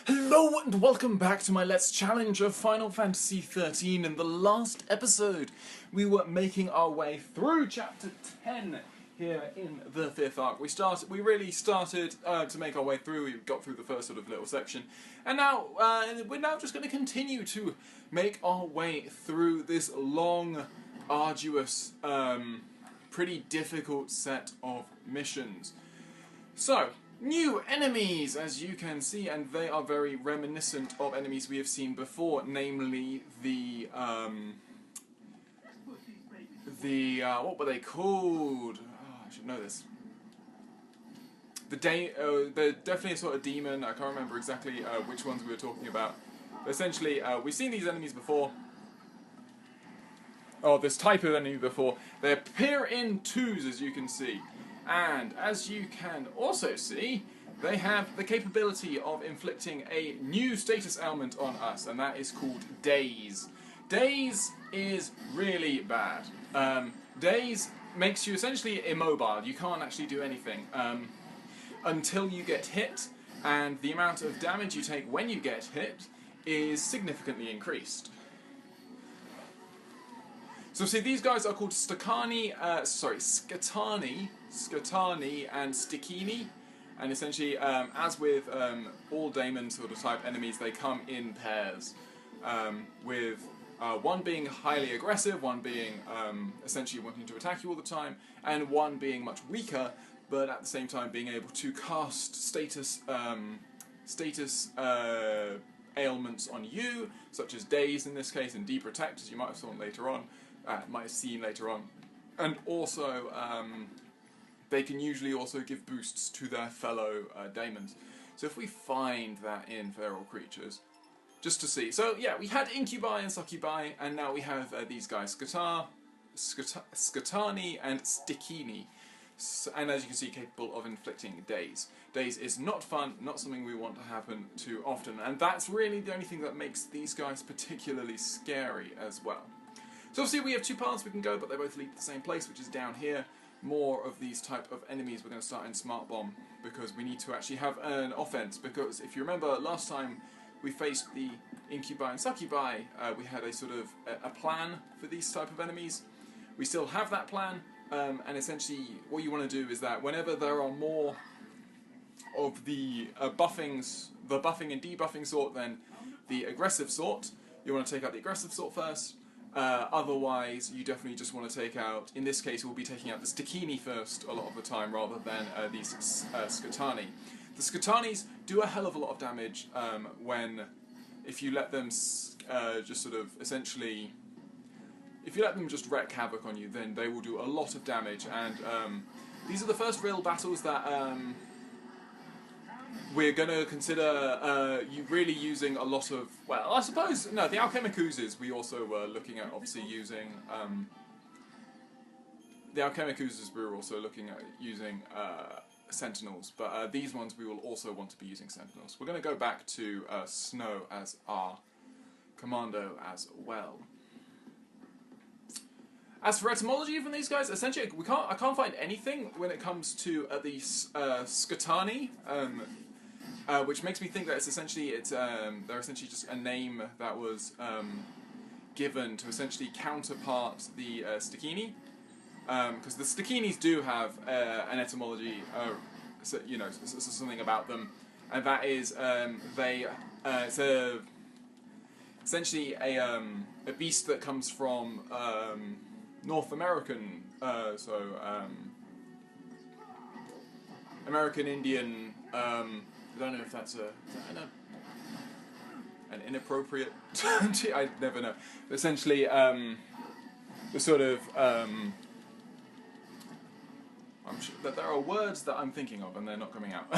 Hello and welcome back to my Let's Challenge of Final Fantasy XIII. In the last episode, we were making our way through Chapter 10 here in the Fifth Ark. We really started to make our way through. We got through the first sort of little section, and now we're now just going to continue to make our way through this long, arduous, pretty difficult set of missions. So, new enemies, as you can see, and they are very reminiscent of enemies we have seen before, namely the what were they called? Oh, I should know this. They're definitely a sort of demon. I can't remember exactly which ones we were talking about. But essentially, we've seen these enemies before. Oh, this type of enemy before. They appear in twos, as you can see. And as you can also see, they have the capability of inflicting a new status ailment on us, and that is called Daze. Daze is really bad. Daze makes you essentially immobile. You can't actually do anything until you get hit, and the amount of damage you take when you get hit is significantly increased. So see, these guys are called Skatani and Stikini, and essentially, as with all Daemon sort of type enemies, they come in pairs, with one being highly aggressive, one being essentially wanting to attack you all the time, and one being much weaker, but at the same time being able to cast status ailments on you, such as Daze in this case, and Deprotect, as you might have seen later on. And also they can usually also give boosts to their fellow daemons. So if we find that in feral creatures, just to see. So yeah, we had incubi and succubi, and now we have these guys, Skatani and Stikini. And as you can see, capable of inflicting Daze. Daze is not fun, not something we want to happen too often, and that's really the only thing that makes these guys particularly scary as well. So obviously we have two paths we can go, but they both lead to the same place, which is down here. More of these type of enemies we're going to start in Smart Bomb, because we need to actually have an offense, because if you remember last time we faced the incubi and succubi, we had a sort of a plan for these type of enemies. We still have that plan, and essentially what you want to do is that whenever there are more of the buffing and debuffing sort than the aggressive sort, you want to take out the aggressive sort first. Otherwise, you definitely just want to take out, in this case we'll be taking out the Stikini first a lot of the time, rather than these Skatani. The Skatanis do a hell of a lot of damage if you let them just sort of essentially, if you let them just wreak havoc on you, then they will do a lot of damage, and these are the first real battles that we're going to consider you really using a lot of, well, I suppose, no, the Alchemicuzes we also were looking at obviously using, the Alchemicuzes we were also looking at using Sentinels, but these ones we will also want to be using Sentinels. We're going to go back to Snow as our commando as well. As for etymology from these guys, essentially I can't find anything when it comes to these Skatani, which makes me think that they're essentially just a name that was given to essentially counterpart the Stikini, because the Stikinis do have an etymology, something about them, and that is it's essentially a beast that comes from North American, American Indian. I don't know if that's an inappropriate term. I never know. But essentially, the sort of I'm sure that there are words that I'm thinking of and they're not coming out.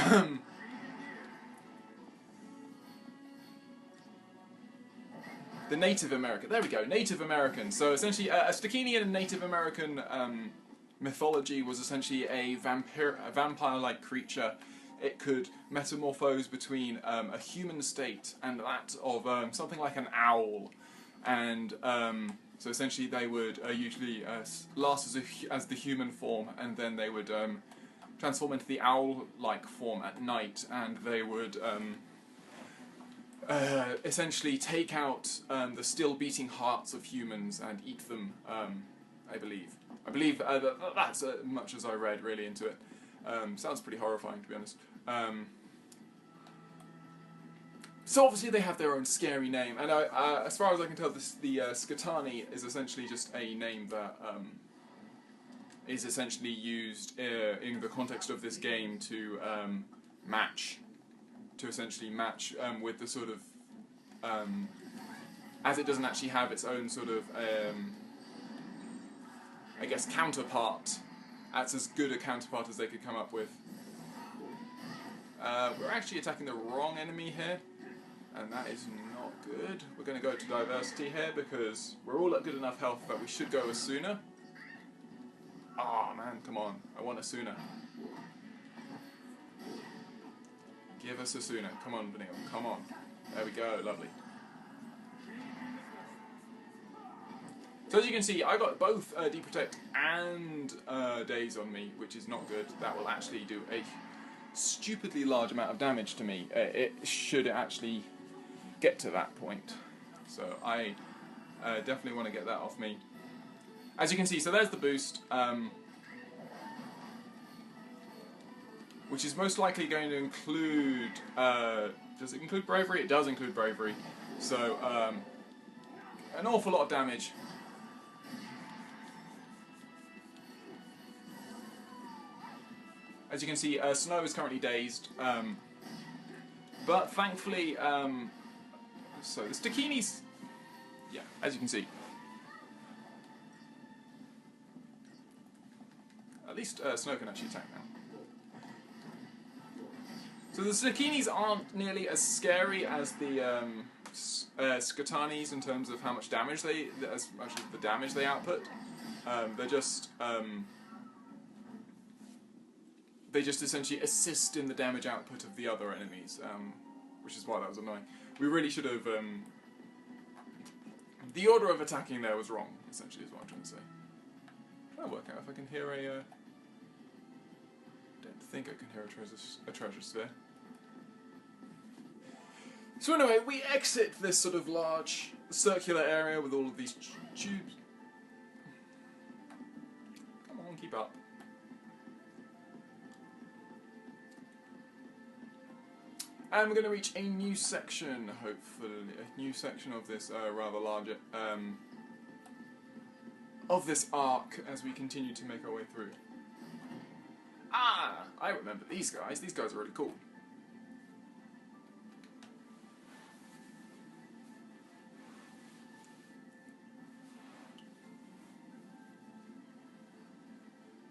The Native American. There we go. Native American. So essentially, a Stikini in Native American mythology was essentially a vampire-like creature. It could metamorphose between a human state and that of something like an owl, and so essentially they would usually last as the human form, and then they would transform into the owl-like form at night, and they would essentially take out the still beating hearts of humans and eat them. I believe. That's as much as I read really into it. Sounds pretty horrifying, to be honest. So obviously they have their own scary name, and as far as I can tell, the Skatani is essentially just a name that is essentially used in the context of this game to essentially match with the sort of, as it doesn't actually have its own sort of, I guess, counterpart. That's as good a counterpart as they could come up with. We're actually attacking the wrong enemy here. And that is not good. We're going to go to diversity here because we're all at good enough health that we should go Asuna. Oh man, come on. I want Asuna. Give us Asuna. Come on, Benil. Come on. There we go. Lovely. So as you can see, I got both Deprotect and Daze on me, which is not good. That will actually do a stupidly large amount of damage to me. It should actually get to that point, so I definitely want to get that off me. As you can see, so there's the boost, which is most likely going to include, does it include bravery? It does include bravery, so an awful lot of damage. As you can see, Snow is currently dazed, but thankfully, so the Stakini's, yeah, as you can see. At least Snow can actually attack now. So the Stakini's aren't nearly as scary as the Skatanis in terms of how much damage they, as much as the damage they output. They just essentially assist in the damage output of the other enemies, which is why that was annoying. We really should have... the order of attacking there was wrong, essentially, is what I'm trying to say. I'll work out if I can hear a... don't think I can hear a treasure sphere. So anyway, we exit this sort of large circular area with all of these tubes. Come on, keep up. And we're going to reach a new section, hopefully, a new section of this rather larger, of this arc as we continue to make our way through. Ah, I remember these guys. These guys are really cool.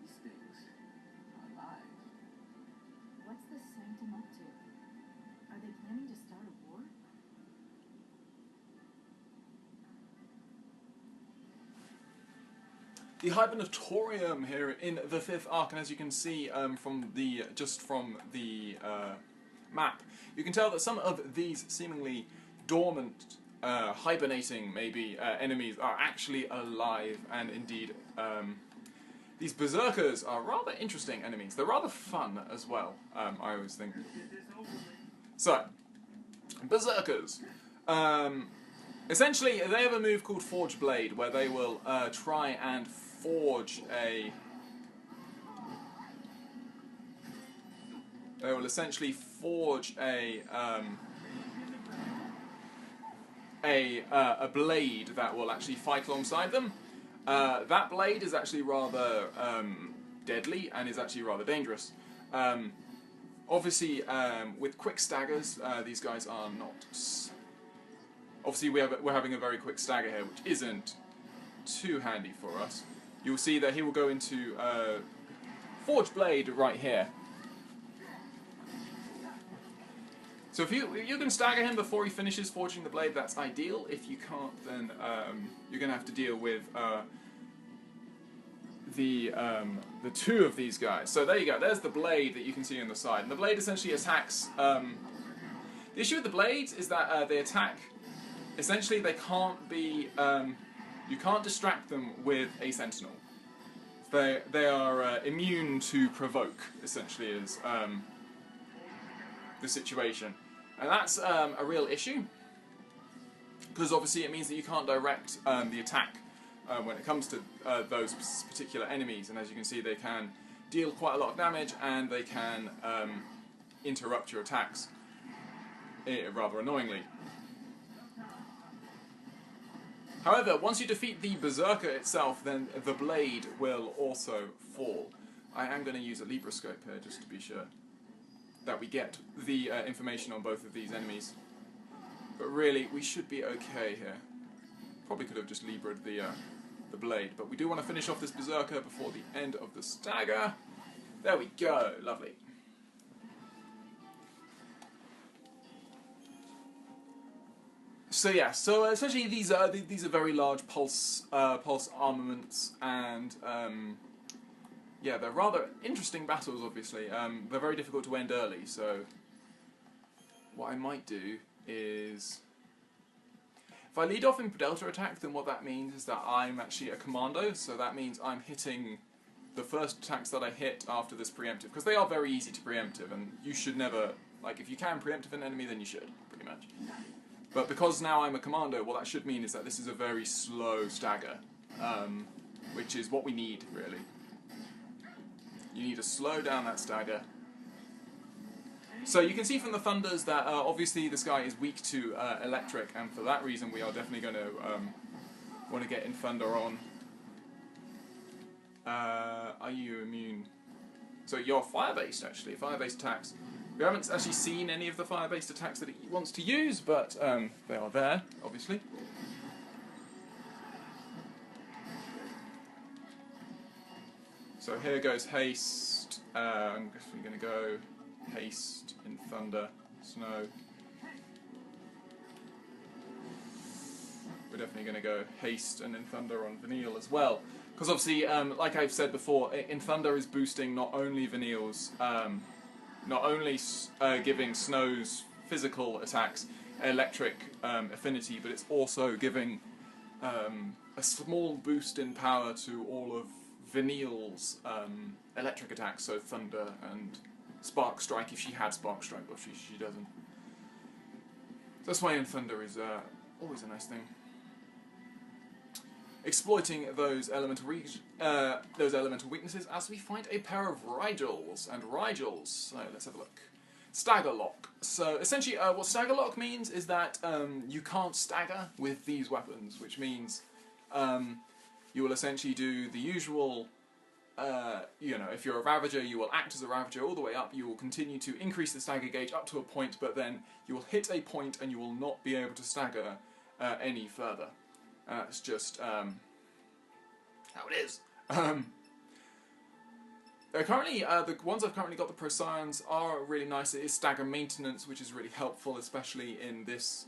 These things are alive. What's the Sanctum up to? Are they planning to start a war? The Hibernatorium here in the Fifth Ark, and as you can see from the map, you can tell that some of these seemingly dormant, hibernating maybe enemies are actually alive, and indeed these berserkers are rather interesting enemies. They're rather fun as well, I always think. So, berserkers. Essentially, they have a move called Forge Blade, where they will try and forge a... They will essentially forge a blade that will actually fight alongside them. That blade is actually rather deadly and is actually rather dangerous. Obviously, with quick staggers, these guys are not... Obviously, we're having a very quick stagger here, which isn't too handy for us. You'll see that he will go into Forge Blade right here. So if you can stagger him before he finishes forging the blade, that's ideal. If you can't, then you're going to have to deal with the two of these guys. So there you go. There's the blade that you can see on the side, and the blade essentially attacks. The issue with the blades is that they attack. Essentially, they can't be. You can't distract them with a sentinel. They are immune to provoke. Essentially, is the situation. And that's a real issue, because obviously it means that you can't direct the attack when it comes to those particular enemies, and as you can see they can deal quite a lot of damage and they can interrupt your attacks rather annoyingly. However, once you defeat the Berserker itself, then the blade will also fall. I am going to use a Libroscope here just to be sure that we get the information on both of these enemies. But really, we should be okay here. Probably could have just Libra'd the blade, but we do want to finish off this Berserker before the end of the stagger. There we go, lovely. So yeah, so essentially these are very large pulse armaments, and yeah, they're rather interesting battles. Obviously, they're very difficult to end early. So what I might do is, if I lead off in Delta attack, then what that means is that I'm actually a commando. So that means I'm hitting the first attacks that I hit after this preemptive, because they are very easy to preemptive, and you should never, like, if you can preemptive an enemy, then you should pretty much. But because now I'm a commando, what that should mean is that this is a very slow stagger, which is what we need, really. You need to slow down that stagger. So you can see from the thunders that obviously this guy is weak to electric, and for that reason we are definitely going to want to get in thunder on. Are you immune? So you're fire-based, actually. Fire-based attacks. We haven't actually seen any of the fire-based attacks that he wants to use, but they are there, obviously. So here goes haste. I'm definitely going to go haste in thunder, snow. We're definitely going to go haste and in thunder on Vanille as well. Because obviously, like I've said before, in thunder is boosting not only Vanille's, not only giving Snow's physical attacks electric affinity, but it's also giving a small boost in power to all of Vanille's electric attacks, so Thunder and Spark Strike if she had Spark Strike, but she doesn't. That's why in Thunder is always a nice thing. Exploiting those elemental weaknesses as we find a pair of Rigels and Rigels. So let's have a look. Stagger Lock. So essentially, what Stagger Lock means is that you can't stagger with these weapons, which means you will essentially do the usual. You know, if you're a Ravager, you will act as a Ravager all the way up. You will continue to increase the stagger gauge up to a point, but then you will hit a point and you will not be able to stagger any further. It's just how it is. Currently, the ones I've currently got, the Procyon, are really nice. It is stagger maintenance, which is really helpful, especially in this,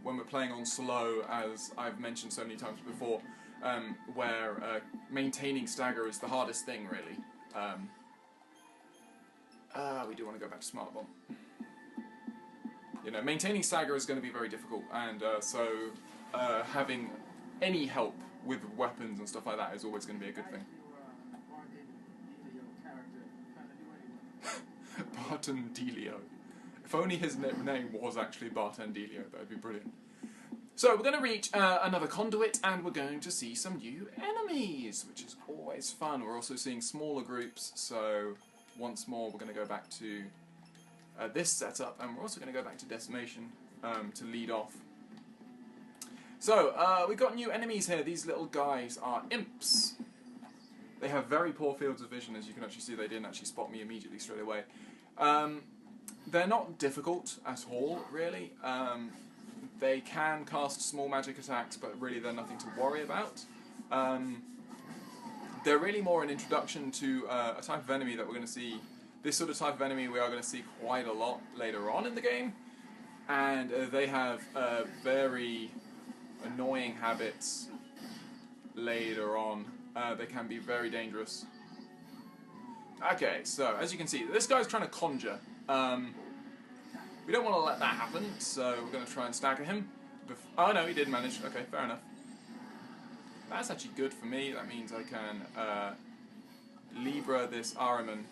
when we're playing on slow, as I've mentioned so many times before, where maintaining stagger is the hardest thing, really. We do want to go back to Smart Bomb. You know, maintaining stagger is going to be very difficult, and so having any help with weapons and stuff like that is always going to be a good thing. Barton Delio. If only his name was actually Barton Delio, that would be brilliant. So we're going to reach another conduit, and we're going to see some new enemies, which is always fun. We're also seeing smaller groups, so once more we're going to go back to this setup, and we're also going to go back to Decimation to lead off. So, we've got new enemies here. These little guys are imps. They have very poor fields of vision, as you can actually see. They didn't actually spot me immediately straight away. They're not difficult at all, really. They can cast small magic attacks, but really they're nothing to worry about. They're really more an introduction to a type of enemy that we're going to see. This sort of type of enemy we are going to see quite a lot later on in the game. And they have very annoying habits later on. They can be very dangerous. Okay, so as you can see, this guy's trying to conjure. We don't want to let that happen, so we're going to try and stagger him. Oh no, he did manage. Okay, fair enough. That's actually good for me. That means I can Libra this Ahriman.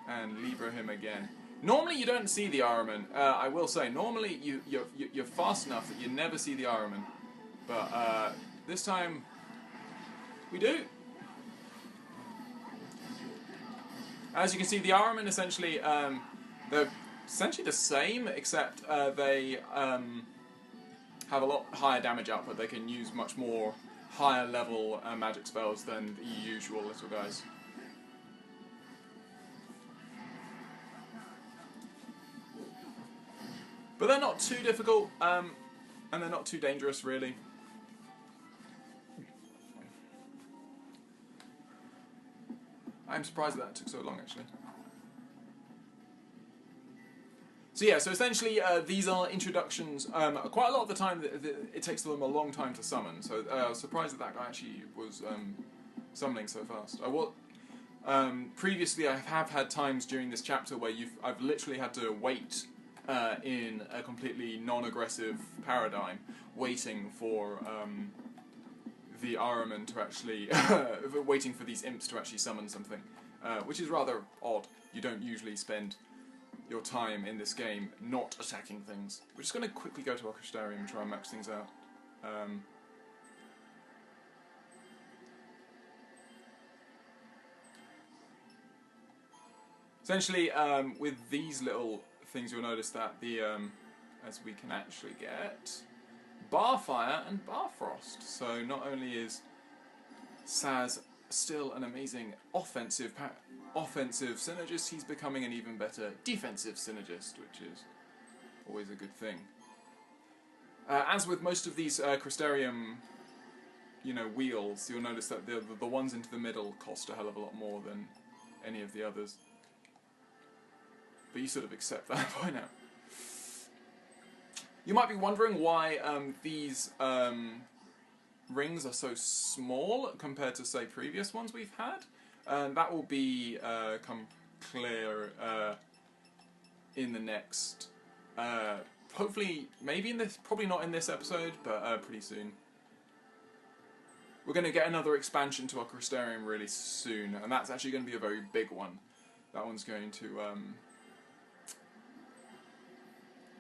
and Libra him again. Normally you don't see the Ahriman. I will say, normally you're fast enough that you never see the Ahriman. But this time, we do. As you can see, the Ahriman essentially, they're essentially the same, except they have a lot higher damage output. They can use much more higher level magic spells than the usual little guys. But they're not too difficult, and they're not too dangerous, really. I'm surprised that took so long, actually. So yeah, so essentially these are introductions. Quite a lot of the time it takes them a long time to summon, so I was surprised that guy actually was summoning so fast. Previously I have had times during this chapter where I've literally had to wait in a completely non-aggressive paradigm, waiting for the Ahriman to actually, waiting for these imps to actually summon something, which is rather odd. You don't usually spend your time in this game not attacking things. We're just going to quickly go to our Crystarium and try and max things out. Essentially, with these little things, you'll notice that the as we can actually get Bar Fire and Bar Frost. So not only is Saz still an amazing offensive synergist, he's becoming an even better defensive synergist, which is always a good thing. As with most of these Crystarium, wheels, you'll notice that the ones into the middle cost a hell of a lot more than any of the others. But you sort of accept that by now. You might be wondering why these rings are so small compared to, say, previous ones we've had. That will come clear in the next, hopefully, maybe in this, probably not in this episode, but pretty soon. We're going to get another expansion to our Crystarium really soon, and that's actually going to be a very big one. That one's going to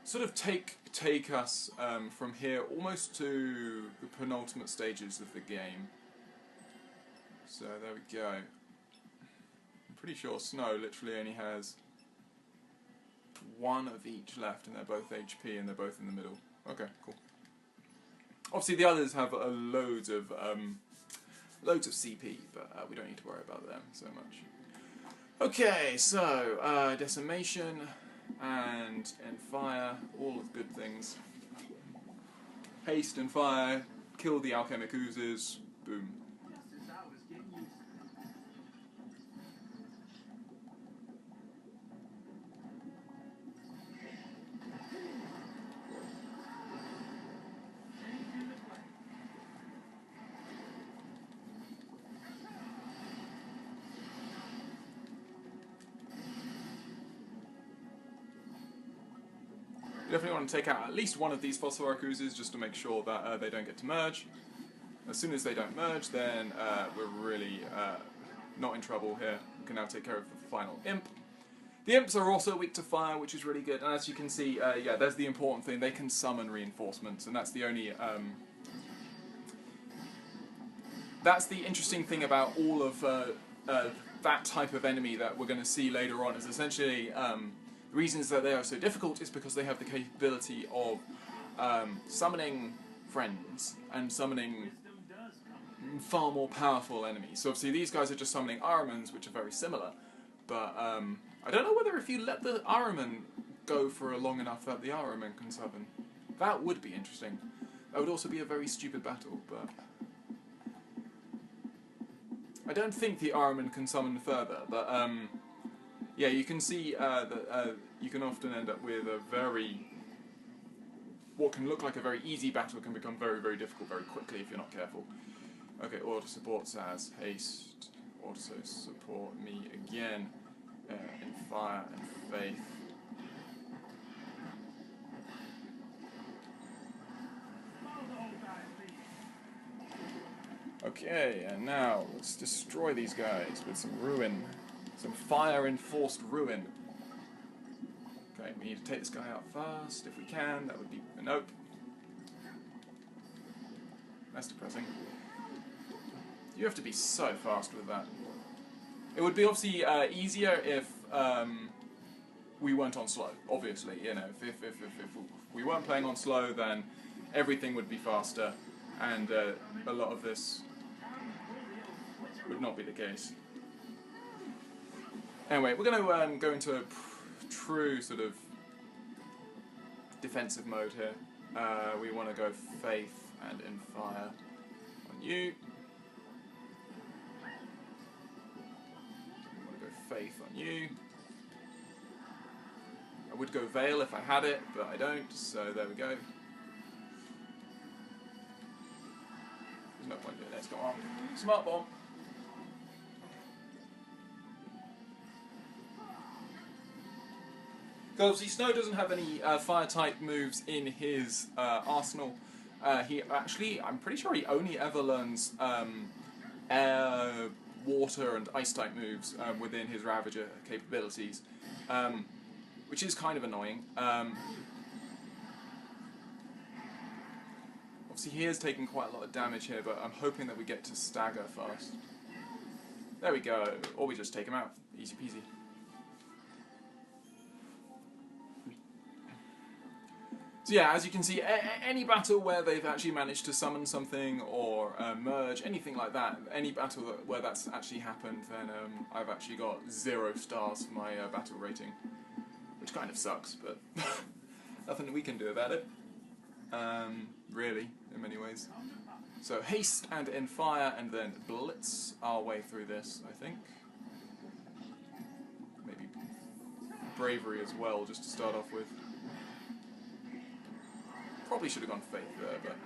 sort of take us from here almost to the penultimate stages of the game. So there we go. I'm pretty sure Snow literally only has one of each left, and they're both HP and they're both in the middle. Okay, cool. Obviously the others have loads of CP, but we don't need to worry about them so much. Okay, so Decimation and Fire, all of good things. Haste and Fire, kill the Alchemic Oozes, boom. You definitely want to take out at least one of these Fossil Arcuzes just to make sure that they don't get to merge. As soon as they don't merge, then we're really not in trouble here. We can now take care of the final Imp. The Imps are also weak to fire, which is really good, and as you can see, yeah, there's the important thing. They can summon reinforcements, and that's the only... that's the interesting thing about all of that type of enemy that we're going to see later on, is essentially... the reasons that they are so difficult is because they have the capability of summoning friends and summoning far more powerful enemies. So obviously these guys are just summoning Ahrimans, which are very similar, but I don't know whether if you let the Ahriman go for long enough that the Ahriman can summon. That would be interesting. That would also be a very stupid battle, but... I don't think the Ahriman can summon further, but yeah, you can see that you can often end up with a what can look like a very easy battle can become very, very difficult very quickly if you're not careful. Okay, auto support Saz, haste, auto support me again, in fire and faith. Okay, and now let's destroy these guys with some ruin. Some fire-enforced ruin. Okay, we need to take this guy out fast if we can. That would be... Nope. That's depressing. You have to be so fast with that. It would be obviously easier if we weren't on slow, obviously. You know, if we weren't playing on slow, then everything would be faster, and a lot of this would not be the case. Anyway, we're going to go into a true sort of defensive mode here. We want to go faith and in fire on you. We want to go faith on you. I would go veil if I had it, but I don't, so there we go. There's no point doing this. Go on. Smart bomb. Obviously, Snow doesn't have any fire-type moves in his arsenal. He actually, I'm pretty sure he only ever learns air, water, and ice-type moves within his Ravager capabilities, which is kind of annoying. Obviously, he is taking quite a lot of damage here, but I'm hoping that we get to stagger fast. There we go. Or we just take him out. Easy peasy. So yeah, as you can see, any battle where they've actually managed to summon something or merge, anything like that, any battle where that's actually happened, then I've actually got 0 stars for my battle rating, which kind of sucks, but nothing we can do about it, really, in many ways. So haste and in fire, and then blitz our way through this, I think. Maybe bravery as well, just to start off with. Probably should have gone faith there, but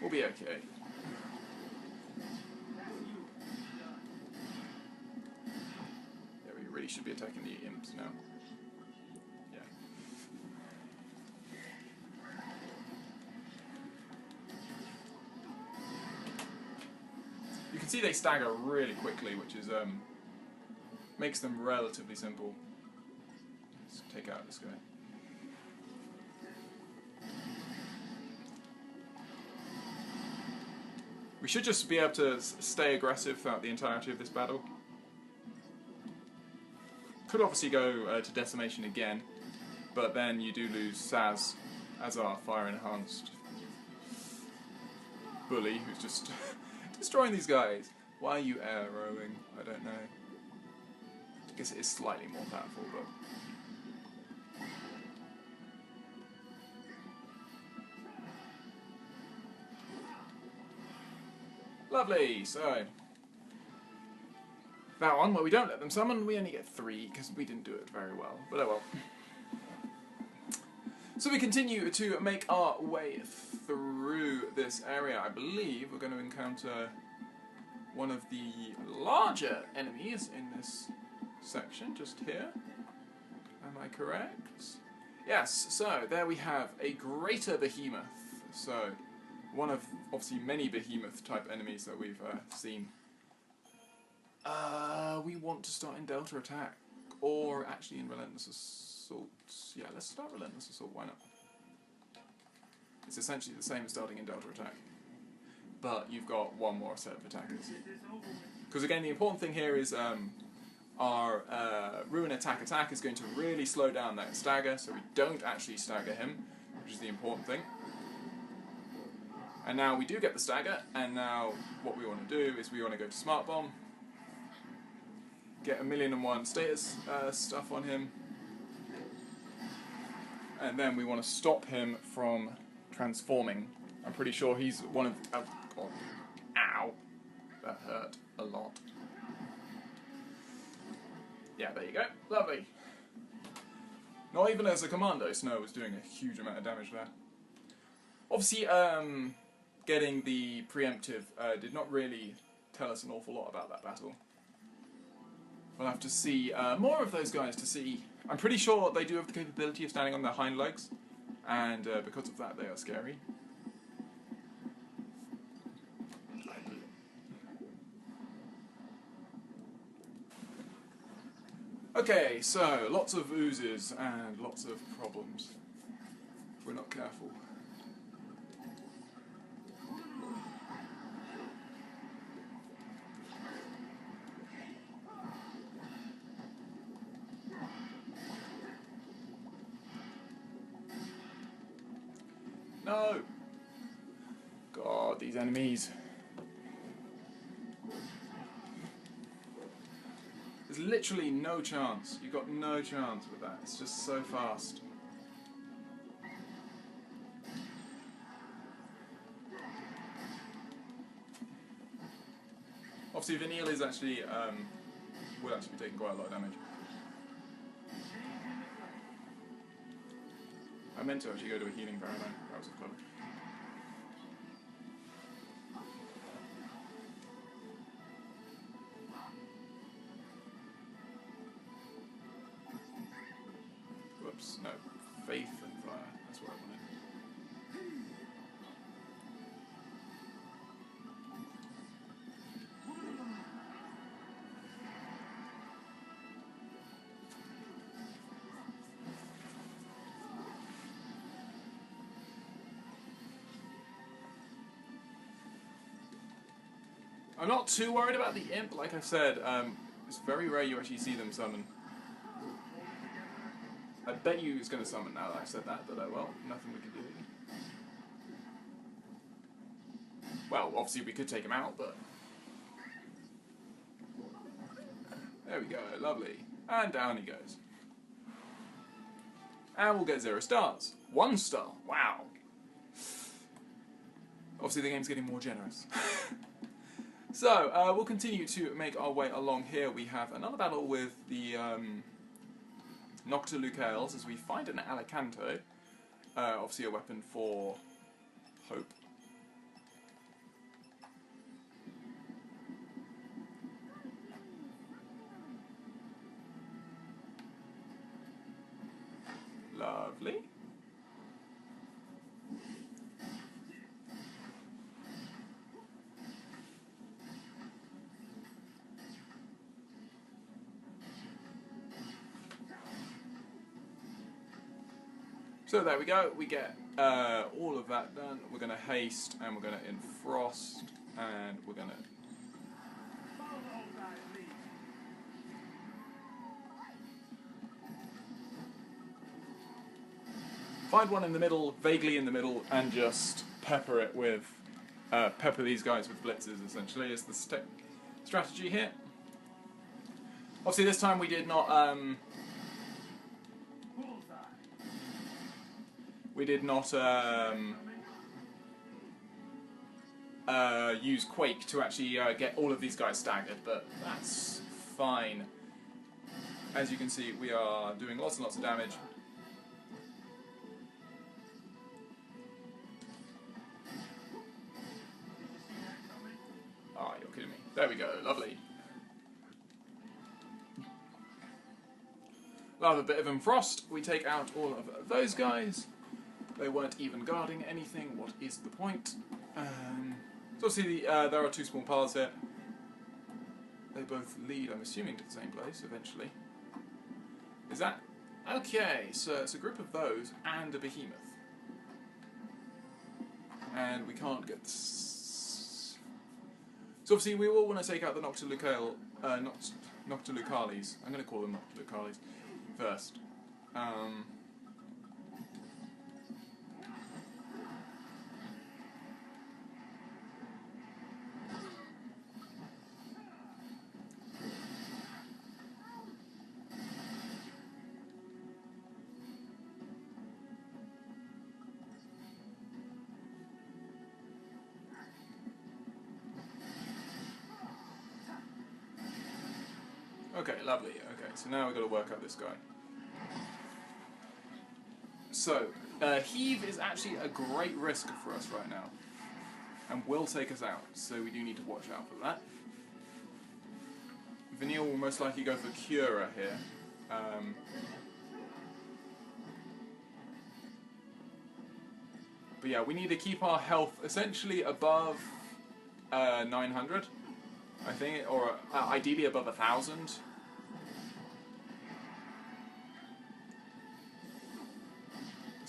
we'll be okay. Yeah, we really should be attacking the imps now. Yeah. You can see they stagger really quickly, which is makes them relatively simple. Let's take out this guy. We should just be able to stay aggressive throughout the entirety of this battle. Could obviously go to decimation again, but then you do lose Saz as our fire-enhanced bully, who's just destroying these guys. Why are you arrowing? I don't know. I guess it is slightly more powerful, but... Lovely, so that one where we don't let them summon, we only get 3 because we didn't do it very well, but oh well. So we continue to make our way through this area. I believe we're going to encounter one of the larger enemies in this section, just here. Am I correct? Yes, so there we have a greater behemoth. So one of, obviously, many behemoth-type enemies that we've seen. We want to start in Delta Attack, or actually in Relentless Assault. Yeah, let's start Relentless Assault, why not? It's essentially the same as starting in Delta Attack, but you've got one more set of attackers. Because again, the important thing here is our Ruin Attack is going to really slow down that stagger, so we don't actually stagger him, which is the important thing. And now we do get the stagger, and now what we want to do is we want to go to Smart Bomb, get 1,000,001 status stuff on him, and then we want to stop him from transforming. I'm pretty sure he's one of... Oh, God. Ow. That hurt a lot. Yeah, there you go. Lovely. Not even as a commando, Snow was doing a huge amount of damage there. Obviously, getting the preemptive did not really tell us an awful lot about that battle. We'll have to see more of those guys to see. I'm pretty sure they do have the capability of standing on their hind legs, and because of that they are scary. Okay, so lots of oozes and lots of problems if we're not careful. No! God, these enemies. There's literally no chance. You've got no chance with that. It's just so fast. Obviously, Vanille is actually will actually be taking quite a lot of damage. I meant to actually go to a healing paradigm. That was clever. Whoops, no. Faith and fire. That's what I wanted. I'm not too worried about the imp, like I said. It's very rare you actually see them summon. I bet you it's going to summon now that I've said that, but well, nothing we can do. Well, obviously we could take him out, but... There we go, lovely. And down he goes. And we'll get 0 stars. 1 star, wow. Obviously the game's getting more generous. So, we'll continue to make our way along here. We have another battle with the Noctilucales as we find an Alicanto. Obviously a weapon for hope. Lovely. So there we go, we get all of that done. We're going to haste, and we're going to enfrost, and we're going to... find one in the middle, vaguely in the middle, and just pepper it with... pepper these guys with blitzes, essentially, is the strategy here. Obviously this time we did not... use Quake to actually get all of these guys staggered, but that's fine. As you can see, we are doing lots and lots of damage. Ah, you're kidding me. There we go, lovely. Love a bit of Enfrost. We take out all of those guys. They weren't even guarding anything. What is the point? So obviously there are 2 small paths here. They both lead, I'm assuming, to the same place eventually. Is that... Okay, so it's a group of those and a behemoth. And we can't get... So obviously we will want to take out the Noctilucales. I'm going to call them Noctilucales first. Okay, lovely. Okay, so now we've got to work out this guy. So, Heave is actually a great risk for us right now, and will take us out, so we do need to watch out for that. Vanille will most likely go for Cura here. But yeah, we need to keep our health essentially above 900, I think, or ideally above 1,000.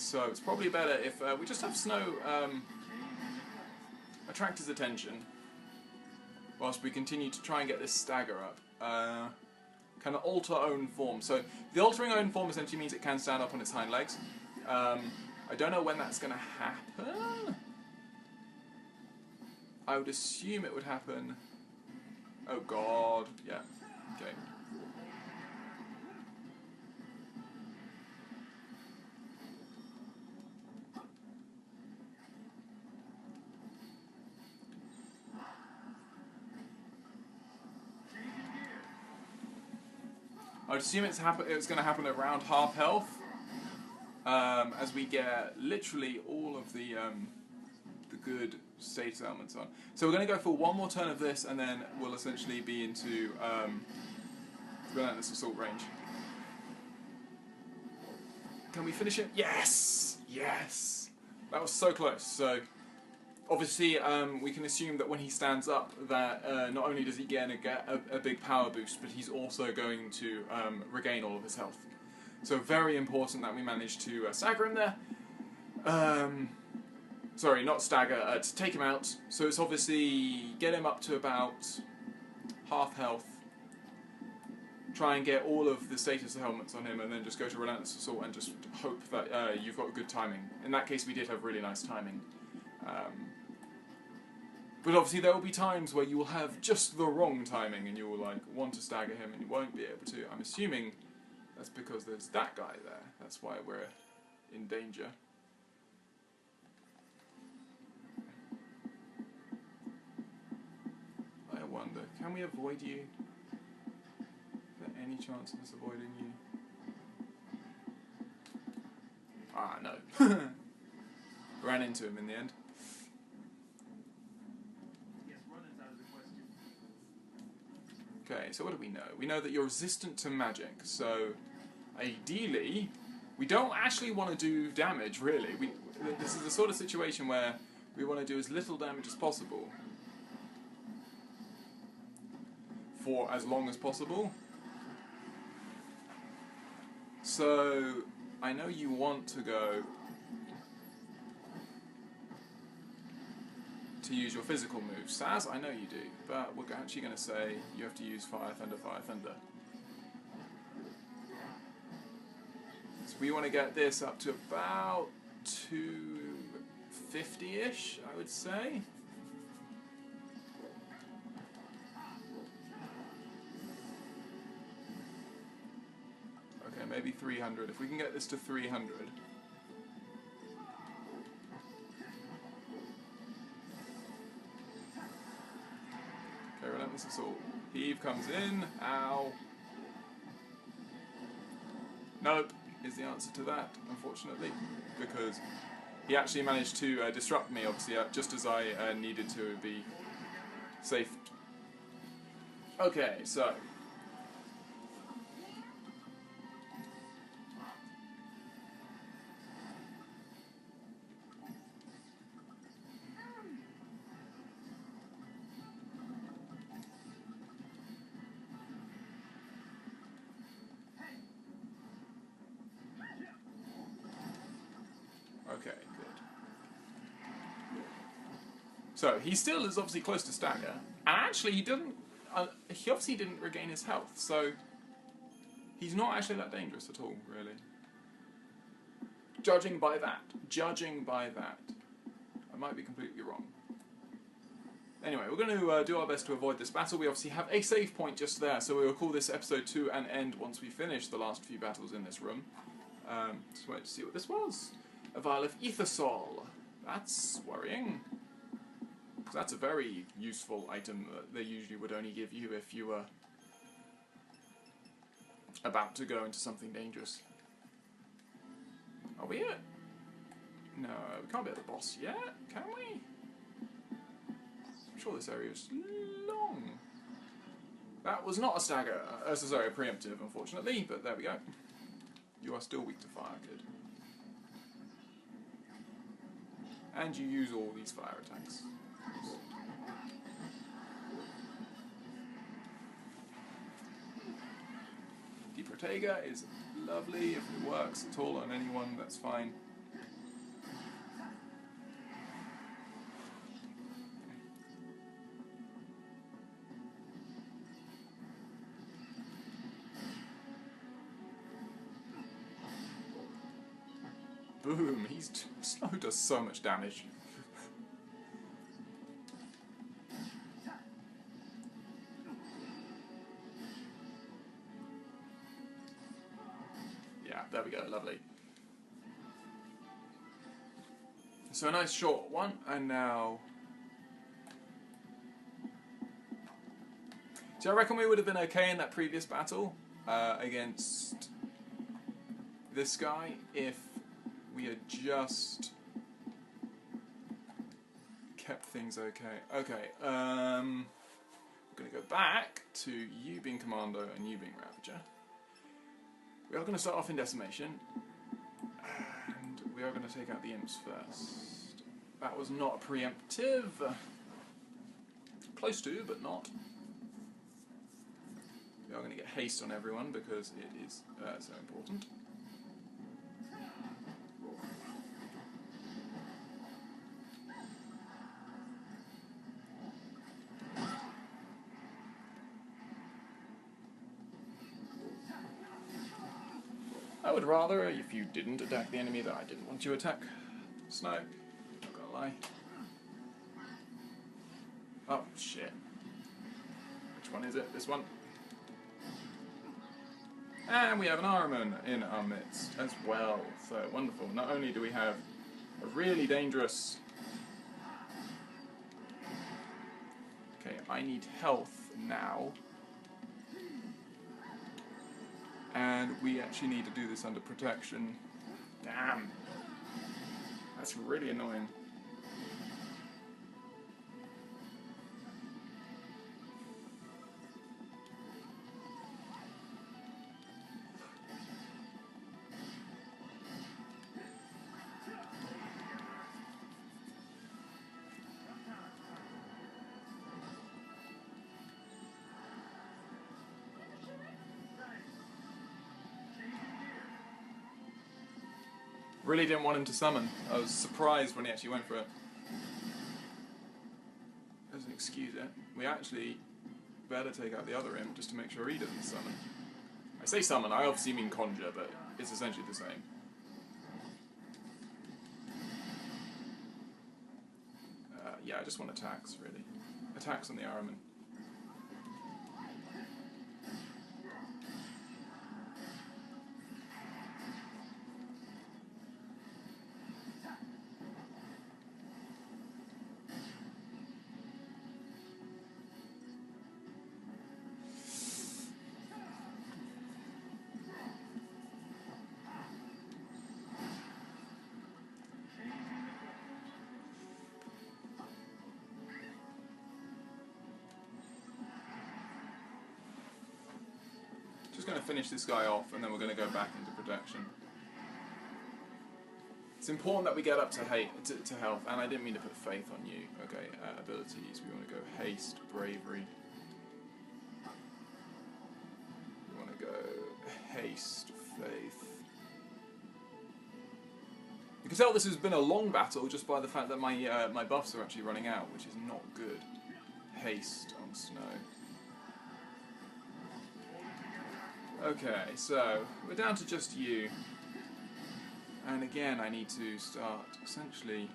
so it's probably better if we just have Snow attract his attention whilst we continue to try and get this stagger up. Kind of alter own form. So the altering own form essentially means it can stand up on its hind legs. I don't know when that's going to happen. I would assume it would happen... Oh god, yeah, okay. I would assume it's going to happen around half health, as we get literally all of the good status elements on. So we're going to go for one more turn of this, and then we'll essentially be into Relentless Assault range. Can we finish it? Yes! Yes! That was so close. So obviously we can assume that when he stands up that not only does he get a big power boost, but he's also going to regain all of his health. So very important that we manage to stagger him there. Sorry, not stagger, to take him out. So it's obviously get him up to about half health, try and get all of the status helmets on him, and then just go to Relentless Assault and just hope that you've got good timing. In that case we did have really nice timing. But obviously there will be times where you will have just the wrong timing and you will like want to stagger him and you won't be able to. I'm assuming that's because there's that guy there. That's why we're in danger. I wonder, can we avoid you? Is there any chance of us avoiding you? Ah, no. Ran into him in the end. Okay, so what do we know? We know that you're resistant to magic, so ideally, we don't actually want to do damage, really. This is the sort of situation where we want to do as little damage as possible for as long as possible. So, I know you want to go to use your physical moves. Saz, I know you do, but we're actually going to say you have to use Fire Thunder, Fire Thunder. So we want to get this up to about 250-ish, I would say. Okay, maybe 300. If we can get this to 300. Relentless Assault. Heave comes in. Ow. Nope, is the answer to that, unfortunately, because he actually managed to disrupt me, obviously, just as I needed to be safe. Okay, so... Okay, good. So he still is obviously close to stagger, and actually he didn't. He obviously didn't regain his health, so he's not actually that dangerous at all, really. Judging by that, I might be completely wrong. Anyway, we're going to do our best to avoid this battle. We obviously have a save point just there, so we will call this episode to an end once we finish the last few battles in this room. Just wait to see what this was. A vial of ether sol. That's worrying. Because that's a very useful item that they usually would only give you if you were about to go into something dangerous. Are we at... No, we can't be at the boss yet, can we? I'm sure this area is long. That was not a stagger. Sorry, a preemptive, unfortunately, but there we go. You are still weak to fire, good. And you use all these fire attacks. Deprotega is lovely. If it works at all on anyone, that's fine. Boom! Snow does so much damage. Yeah, there we go, lovely. So a nice short one, and now... So I reckon we would have been okay in that previous battle against this guy if we had just kept things okay. Okay, we're going to go back to you being Commando and you being Ravager. We are going to start off in Decimation, and we are going to take out the Imps first. That was not a preemptive. Close to, but not. We are going to get haste on everyone because it is so important. I would rather if you didn't attack the enemy that I didn't want you to attack. Snow. Not gonna lie. Oh, shit. Which one is it? This one? And we have an Ahriman in our midst as well. So wonderful. Not only do we have a really dangerous... Okay, I need health now. And we actually need to do this under protection. Damn. That's really annoying. Really didn't want him to summon. I was surprised when he actually went for it. Doesn't excuse it. We actually better take out the other imp just to make sure he doesn't summon. I say summon, I obviously mean conjure, but it's essentially the same. Yeah, I just want attacks, really. Attacks on the Ahriman. Just going to finish this guy off, and then we're going to go back into protection. It's important that we get up to health, and I didn't mean to put faith on you. Okay, abilities. We want to go haste, bravery. We want to go haste, faith. You can tell this has been a long battle just by the fact that my my buffs are actually running out, which is not good. Haste on snow. Okay, so we're down to just you. And again, I need to start essentially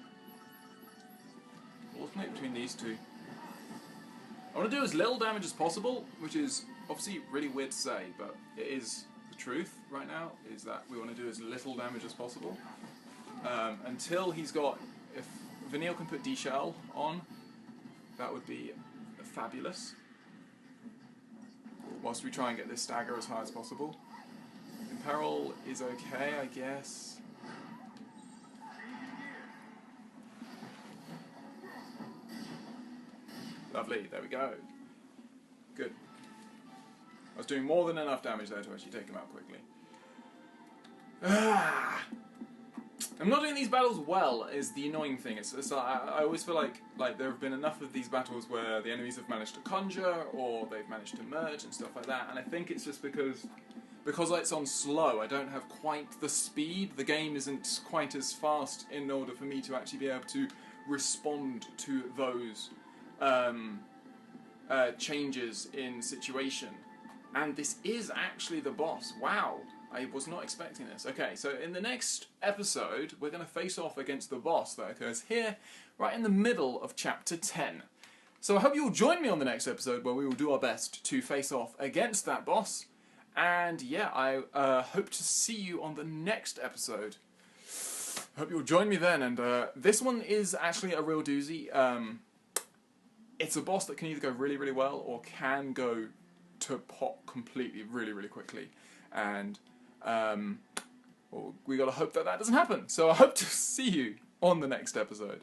alternate between these two. I want to do as little damage as possible, which is obviously really weird to say, but it is the truth right now, is that we want to do as little damage as possible. Until he's got... If Vanille can put D-Shell on, that would be fabulous. Whilst we try and get this stagger as high as possible. Imperil is okay, I guess. Lovely, there we go. Good. I was doing more than enough damage there to actually take him out quickly. I'm not doing these battles well is the annoying thing. I always feel like there have been enough of these battles where the enemies have managed to conjure or they've managed to merge and stuff like that, and I think it's just because it's on slow, I don't have quite the speed. The game isn't quite as fast in order for me to actually be able to respond to those changes in situation. And this is actually the boss. Wow. I was not expecting this. Okay, so in the next episode, we're going to face off against the boss that occurs here, right in the middle of Chapter 10. So I hope you'll join me on the next episode where we will do our best to face off against that boss. And yeah, I hope to see you on the next episode. Hope you'll join me then. And this one is actually a real doozy. It's a boss that can either go really, really well or can go to pot completely really, really quickly. And well, we got to hope that that doesn't happen. So I hope to see you on the next episode.